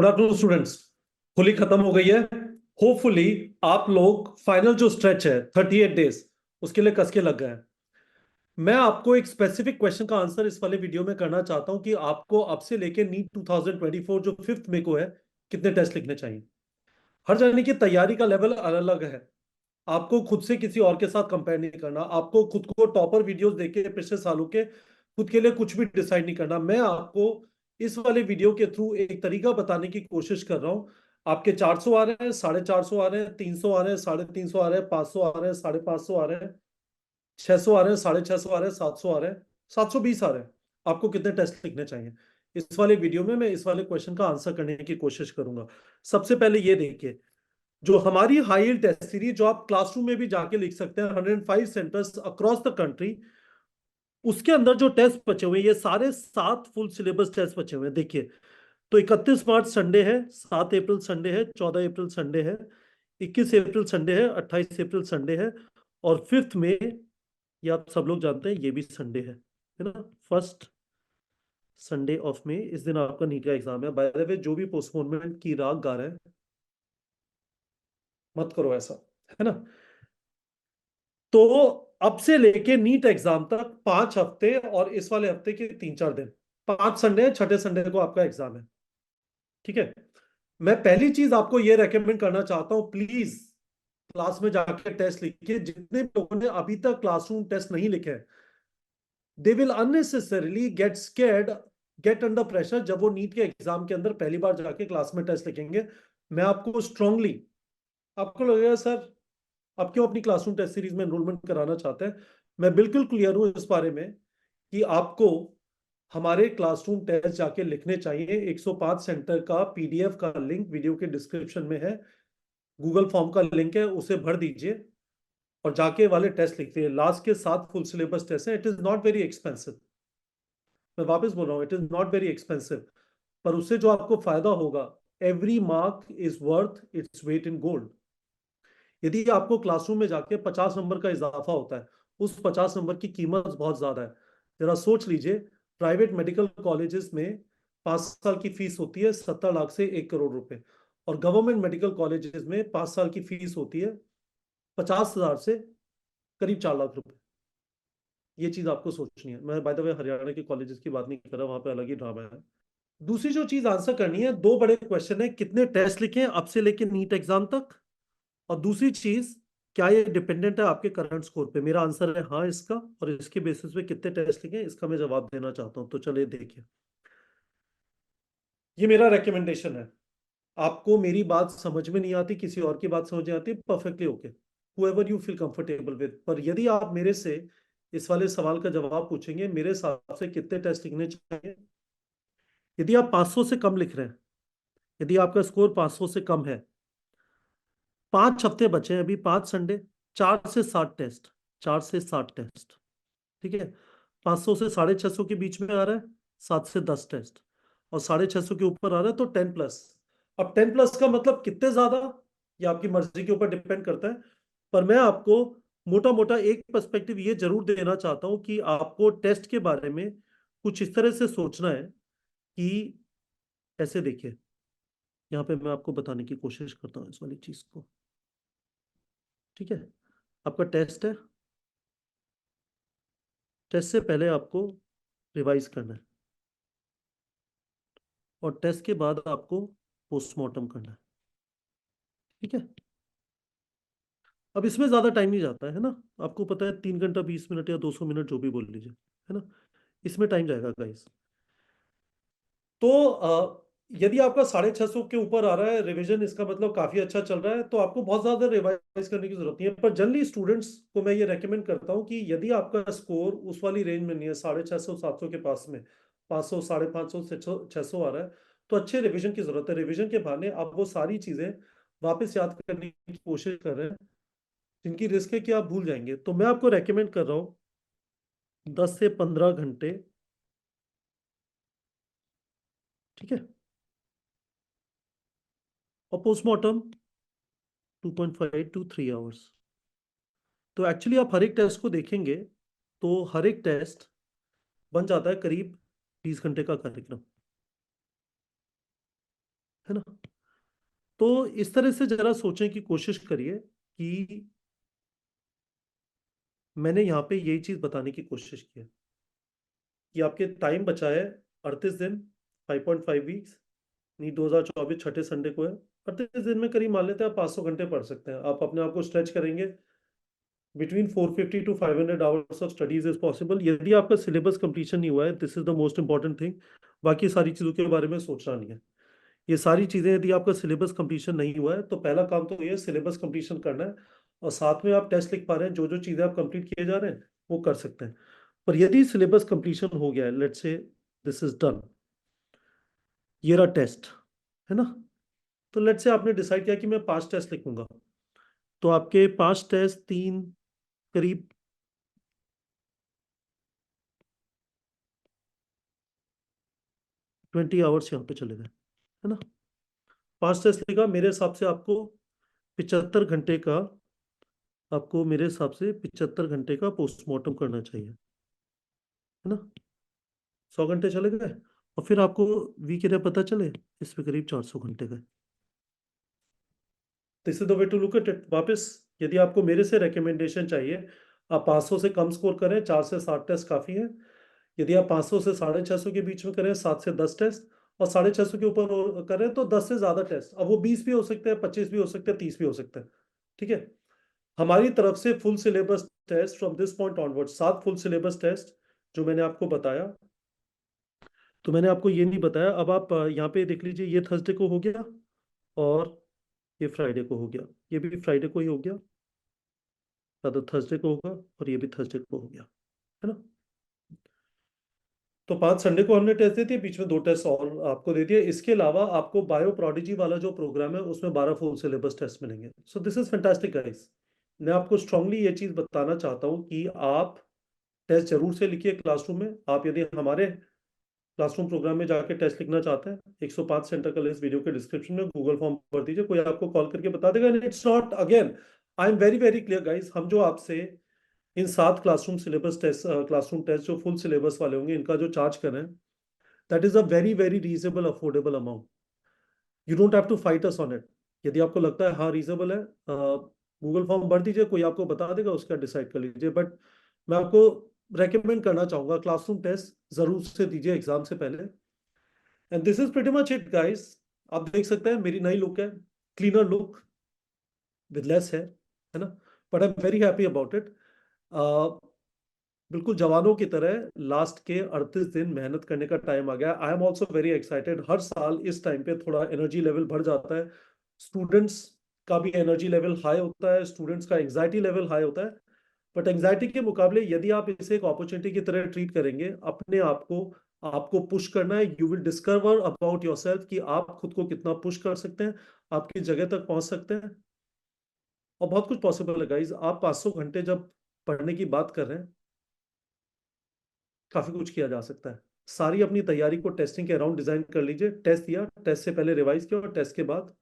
Good afternoon students. Holi खत्म हो गई है। होपफुली आप लोग फाइनल जो स्ट्रेच है 38 डेज उसके लिए कस के लग गए हैं। मैं आपको एक स्पेसिफिक क्वेश्चन का आंसर इस वाले वीडियो में करना चाहता हूं कि आपको अब से लेके नीट 2024 जो 5 मई को है कितने टेस्ट लिखने चाहिए। हर जाने की तैयारी का लेवल अलग अलग है। आपको खुद से किसी और के साथ कंपेयर नहीं करना। आपको खुद को टॉपर वीडियोस देख के पिछले सालों के खुद के लिए कुछ भी डिसाइड नहीं करना। मैं आपको इस वाले वीडियो के थ्रू एक तरीका बताने की कोशिश कर रहा हूं। आपके 400 आ रहे हैं, 450 आ रहे हैं, 300 आ रहे हैं, 350 आ रहे हैं, 500 आ रहे हैं, 550 आ रहे हैं, 600 आ रहे हैं, 650 आ रहे हैं, 700 आ रहे हैं, 720 आ रहे हैं। आपको कितने टेस्ट लिखने चाहिए? इस वाले वीडियो में मैं इस वाले क्वेश्चन का आंसर करने की कोशिश करूंगा। सबसे पहले ये देखिए, जो हमारी हाई यील्ड टेस्ट सीरीज जो आप क्लासरूम में भी जाके लिख सकते हैं, 105 सेंटर्स अक्रॉस द कंट्री, उसके अंदर जो टेस्ट बचे हुए हैं ये सारे 7 फुल सिलेबस टेस्ट बचे हुए हैं। देखिए, तो 31 मार्च संडे है, 7 अप्रैल संडे है, 14 अप्रैल संडे है, 21 अप्रैल संडे है, 28 अप्रैल संडे है, और 5 में ये आप सब लोग जानते हैं ये भी संडे है ना। फर्स्ट संडे ऑफ में इस दिन आपका नीट का एग्जाम है। बाय द वे, जो भी पोस्टपोनमेंट की राग गा रहे हैं मत करो ऐसा, है ना। तो अब से लेके नीट एग्जाम तक 5 हफ्ते और इस वाले हफ्ते के 3-4 दिन, 5 संडे है, छठे संडे को आपका एग्जाम है। ठीक है। मैं पहली चीज आपको ये रेकमेंड करना चाहता हूं, प्लीज क्लास में जाके टेस्ट लिखिए। जितने लोगों ने अभी तक क्लासरूम टेस्ट नहीं लिखे, they will unnecessarily get scared, get under pressure जब वो नीट के एग्जाम के अंदर पहली बार जाके क्लास में टेस्ट लिखेंगे। मैं आपको स्ट्रांगली, आपको लगेगा सर आप क्यों अपनी क्लासरूम टेस्ट सीरीज में एनरोलमेंट कराना चाहते हैं, मैं बिल्कुल क्लियर हूं इस बारे में कि आपको हमारे क्लासरूम टेस्ट जाके लिखने चाहिए। 105 सेंटर का पीडीएफ का लिंक वीडियो के डिस्क्रिप्शन में है, गूगल फॉर्म का लिंक है, उसे भर दीजिए और जाके वाले टेस्ट लिखते हैं। लास्ट के 7 फुल सिलेबस टेस्ट हैं। It is not very expensive. मैं वापस बोल रहा हूँ, it is not very expensive, पर उससे जो आपको फायदा होगा, every mark is worth its weight in gold. यदि आपको क्लासरूम में जाके 50 नंबर का इजाफा होता है, उस 50 नंबर की कीमत बहुत ज्यादा है। जरा सोच लीजिए, प्राइवेट मेडिकल कॉलेजेस में 5 साल की फीस होती है 70 लाख से 1 करोड़ रुपए, और गवर्नमेंट मेडिकल कॉलेजेस में 5 साल की फीस होती है 50,000 से करीब 4 लाख रुपए। ये चीज आपको सोचनी है। मैं बाय द वे हरियाणा के कॉलेजेस की बात नहीं कर रहा, वहां पे अलग ही ड्रामा है। दूसरी जो चीज आंसर करनी है, दो बड़े क्वेश्चन है, कितने टेस्ट लिखे अब से लेके नीट एग्जाम तक, और दूसरी चीज, क्या ये डिपेंडेंट है आपके करंट स्कोर पे। मेरा आंसर है हाँ इसका, और इसके बेसिस पे कितने टेस्ट लिखे इसका मैं जवाब देना चाहता हूं। तो चलिए देखिए, ये मेरा रेकमेंडेशन है। आपको मेरी बात समझ में नहीं आती, किसी और की बात समझ में आती, perfectly okay, however you feel comfortable with. पर यदि आप मेरे से इस वाले सवाल का जवाब पूछेंगे, मेरे हिसाब से कितने टेस्ट लिखने चाहिए, यदि आप 500 से कम लिख रहे हैं, यदि आपका स्कोर 500 से कम है, 5 हफ्ते बचे हैं अभी, 5 संडे, 4 से 7 टेस्ट, 4 से 7 टेस्ट। ठीक है। 500 से 650 के बीच में आ रहा है, 7 से 10 टेस्ट, और 650 के ऊपर आ रहा है तो 10+। अब 10+ का मतलब कितने ज्यादा, ये आपकी मर्जी के ऊपर डिपेंड करता है। पर मैं आपको मोटा मोटा एक पर्सपेक्टिव ये जरूर देना चाहता हूं कि आपको टेस्ट के बारे में कुछ इस तरह से सोचना है कि, ऐसे देखिए, यहाँ पे मैं आपको बताने की कोशिश करता हूँ इस वाली चीज को। ठीक है। आपका टेस्ट है, टेस्ट से पहले आपको रिवाइज करना है, और टेस्ट के बाद आपको पोस्टमार्टम करना है। ठीक है। अब इसमें ज्यादा टाइम नहीं जाता है ना। आपको पता है 3 घंटा 20 मिनट या 200 मिनट जो भी बोल लीजिए, है ना, इसमें टाइम जाएगा गाइस। तो यदि आपका 650 के ऊपर आ रहा है रिवीजन, इसका मतलब काफी अच्छा चल रहा है, तो आपको बहुत ज्यादा रिवाइज करने की जरूरत नहीं है। पर जनरली स्टूडेंट्स को मैं ये रेकमेंड करता हूँ कि यदि आपका स्कोर उस वाली रेंज में नहीं है, 650 700 के पास में, 500 550 से 600 आ रहा है, तो अच्छे रिवीजन की जरूरत है। रिवीजन के बहाने आप वो सारी चीजें वापस याद करने की कोशिश कर रहे हैं जिनकी रिस्क है कि आप भूल जाएंगे। तो मैं आपको रेकमेंड कर रहा हूँ 10 से 15 घंटे। ठीक है। और पोस्टमार्टम 2.5 to 3 आवर्स। तो एक्चुअली आप हर एक टेस्ट को देखेंगे तो हर एक टेस्ट बन जाता है करीब 20 घंटे का कार्यक्रम, है ना? तो इस तरह से जरा सोचने की कोशिश करिए कि मैंने यहाँ पे यही चीज बताने की कोशिश की है कि आपके टाइम बचा है 38 दिन, 5.5 वीक्स। नहीं, 2024 छठे संडे को है। 38 दिन में करीब मान लेते हैं आप 500 घंटे पढ़ सकते हैं। आप अपने आप को स्ट्रेच करेंगे, between 450 to 500 hours of studies is possible. यदि आपका सिलेबस कंप्लीशन नहीं हुआ है, this is the most important thing. बाकी सारी चीज़ों के बारे में सोचना नहीं है। ये सारी चीज़ें, यदि आपका सिलेबस कंप्लीशन नहीं हुआ है तो पहला काम तो ये है सिलेबस कंप्लीशन करना है। और साथ में आप टेस्ट लिख पा रहे हैं, जो जो चीज़ें आप कंप्लीट किए जा रहे हैं वो कर सकते हैं। पर यदि सिलेबस कंप्लीशन हो गया है, let's say this is done, ये रहा टेस्ट, है ना? तो लेट्स से आपने डिसाइड किया कि मैं 5 टेस्ट लिखूंगा। तो आपके 5 टेस्ट, तीन, करीब 20 आवर्स यहाँ पे चले गए, है ना? 5 टेस्ट लिखा, मेरे हिसाब से आपको 75 घंटे का, आपको मेरे हिसाब से 75 घंटे का पोस्टमार्टम करना चाहिए, है ना? 100 घंटे चले गए। और फिर आपको वीक एरिया पता चले, इस पे करीब 400 घंटे गए। This is the way to look at it. वापस, यदि आपको मेरे से रिकमेंडेशन चाहिए, आप 500 से कम स्कोर करें, 4 से 7 टेस्ट काफ़ी है। यदि आप 500 से 650 के बीच में करें, 7 से 10 टेस्ट। और 650 के ऊपर करें तो 10 से ज़्यादा टेस्ट। अब वो 20 भी हो सकते हैं, 25 भी हो सकते हैं, 30 भी हो सकते हैं। ठीक है? हमारी तरफ से full syllabus test from this point onward, 7 full syllabus test जो मैंने आपको बताया। तो मैंने आपको ये नहीं बताया, अब आप यहाँ पे देख लीजिए, ये थर्सडे को हो गया और ये फ्राइडे को हो गया, ये भी फ्राइडे को ही हो गया, या तो थर्सडे को होगा, और ये भी थर्सडे को हो गया, है ना? तो 5 संडे को हमने टेस्ट दे दिए, बीच में 2 टेस्ट और आपको दे दिए। इसके अलावा आपको बायो प्रोडिजी वाला जो प्रोग्राम है उसमें 12 फुल सिलेबस टेस्ट मिलेंगे। So this is fantastic guys. मैं आपको स्ट्रांगली ये चीज बताना चाहता हूँ कि आप टेस्ट जरूर से लिखिए क्लासरूम में। आप यदि हमारे क्लासरूम प्रोग्राम में जाके टेस्ट लिखना चाहते हैं, 105 सेंटर का लिस्ट वीडियो के डिस्क्रिप्शन में गूगल फॉर्म भर दीजिए, कोई आपको कॉल करके बता देगा। It's not, again I am very very clear guys, हम जो आपसे इन 7 classroom syllabus test, classroom test जो फुल सिलेबस वाले होंगे, इनका जो चार्ज कर रहे हैं, that is a very very reasonable affordable amount. You don't have to fight us on it. यदि आपको लगता है हाँ रीजनेबल है, गूगल फॉर्म भर दीजिए, कोई आपको बता देगा, उसका डिसाइड कर लीजिए। बट मैं आपको रेकमेंड करना चाहूंगा, क्लासरूम टेस्ट जरूर से दीजिए एग्जाम से पहले। And this is pretty much it guys. आप देख सकते हैं मेरी नई लुक है, क्लीनर लुक विद लेस है ना? But I am very happy about it. बिल्कुल जवानों की तरह लास्ट के 38 दिन मेहनत करने का टाइम आ गया। I am also very excited. हर साल इस टाइम पे थोड़ा एनर्जी लेवल बढ़ जाता है, स्टूडेंट्स का भी एनर्जी लेवल हाई होता है, स्टूडेंट्स का एंग्जाइटी लेवल हाई होता है। बट एंग्जाइटी के मुकाबले यदि आप इसे एक अपॉर्चुनिटी की तरह ट्रीट करेंगे, अपने आप को, आपको पुश करना है, you will discover about yourself कि आप खुद को कितना पुश कर सकते हैं, आपकी जगह तक पहुंच सकते हैं। और बहुत कुछ पॉसिबल है गाइज। आप 500 घंटे जब पढ़ने की बात कर रहे हैं, काफी कुछ किया जा सकता है। सारी अपनी तैयारी को टेस्टिंग के अराउंड डिजाइन कर लीजिए। टेस्ट दिया, टेस्ट से पहले रिवाइज किया, और टेस्ट के बाद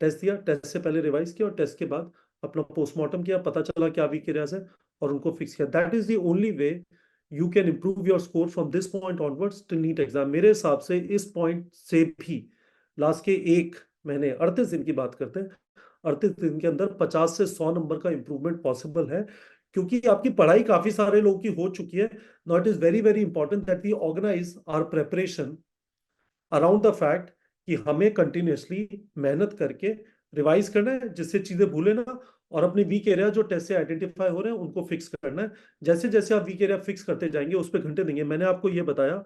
टेस्ट दिया, टेस्ट से पहले रिवाइज किया, और टेस्ट के बाद अपना पोस्टमार्टम किया, पता चला क्या वीक एरियाज है, और उनको फिक्स किया। That is the only way you can improve your score from this point onwards till NEET exam. मेरे हिसाब से इस पॉइंट से भी लास्ट के 1 महीने, 38 दिन की बात करते हैं, 38 दिन के अंदर 50 से 100 नंबर का इंप्रूवमेंट पॉसिबल है। क्योंकि आपकी पढ़ाई काफी सारे लोगों की हो चुकी है। Now it is very very important that we organise our preparation around the fact कि हमें कंटिन्यूसली मेहनत करके रिवाइज करना है, जिससे चीजें भूले ना, और अपने वीक एरिया जो टेस्ट से आइडेंटिफाई हो रहे हैं उनको फिक्स करना है। जैसे जैसे आप वीक एरिया फिक्स करते जाएंगे, उस पर घंटे देंगे। मैंने आपको ये बताया,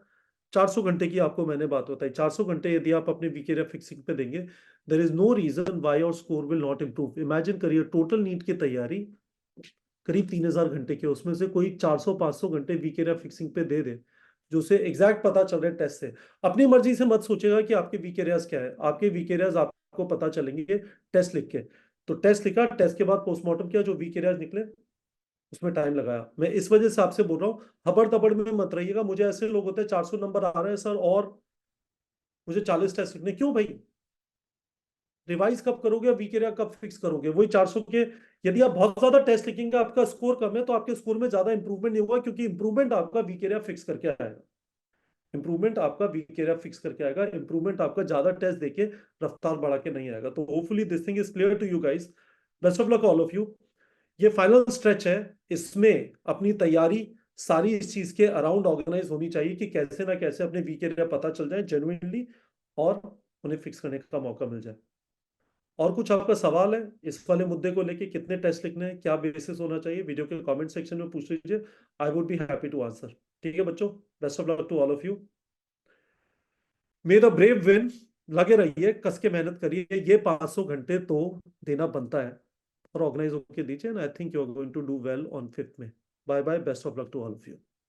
400 घंटे की आपको मैंने बात बताई। 400 घंटे यदि आप अपने वीक एरिया फिक्सिंग पे देंगे, there is no reason why your score will not improve. Imagine करिए, टोटल नीट की तैयारी करीब 3000 घंटे की, उसमें से कोई 400-500 घंटे वीक एरिया फिक्सिंग पे दे दे, जो उसे एग्जैक्ट पता चल रहा है टेस्ट से। अपनी मर्जी से मत सोचेगा कि आपके वीक एरियाज क्या है। आपके वीक एरियाज आपको पता चलेंगे टेस्ट लिख के। तो टेस्ट लिखा, टेस्ट के बाद पोस्टमार्टम किया, जो वीक एरियाज निकले उसमें टाइम लगाया। मैं इस वजह से आपसे बोल रहा हूँ, हबड़ तबड़ में मत रहिएगा। मुझे ऐसे लोग होते हैं, 400 नंबर आ रहे हैं सर, और मुझे 40 टेस्ट लिखने, क्यों भाई? रिवाइज कब करोगे, वीक एरिया कब फिक्स करोगे? वही 400 के, यदि आप बहुत ज्यादा टेस्ट लिखेंगे, आपका स्कोर कम है, तो आपके स्कोर में ज्यादा इंप्रूवमेंट नहीं होगा, क्योंकि इंप्रूवमेंट आपका वीक एरिया फिक्स करके आएगा। इंप्रूवमेंट आपका वीक एरिया फिक्स करके आएगा, इंप्रूवमेंट आपका ज्यादा टेस्ट देके रफ्तार बढ़ा के नहीं आएगा। तो hopefully this thing is clear to you guys. Best of luck all of you. ये फाइनल स्ट्रेच है, इसमें अपनी तैयारी सारी इस चीज के अराउंड ऑर्गेनाइज होनी चाहिए कि कैसे ना कैसे अपने वीक एरिया पता चल जाए जेन्युइनली, और उन्हें फिक्स करने का मौका मिल जाए। और कुछ आपका सवाल है इस वाले मुद्दे को लेके, कितने टेस्ट लिखने हैं, क्या बेसिस होना चाहिए, वीडियो के कमेंट सेक्शन में पूछ लीजिए। I would be happy to answer. ठीक है बच्चों, best of luck to all of you. May the brave win. लगे रहिए, कस के मेहनत करिए, ये 500 घंटे तो देना बनता है, और ऑर्गेनाइज होकर दीजिए, and I think you are going to do well on 5th में। Bye bye, best of luck to all of you.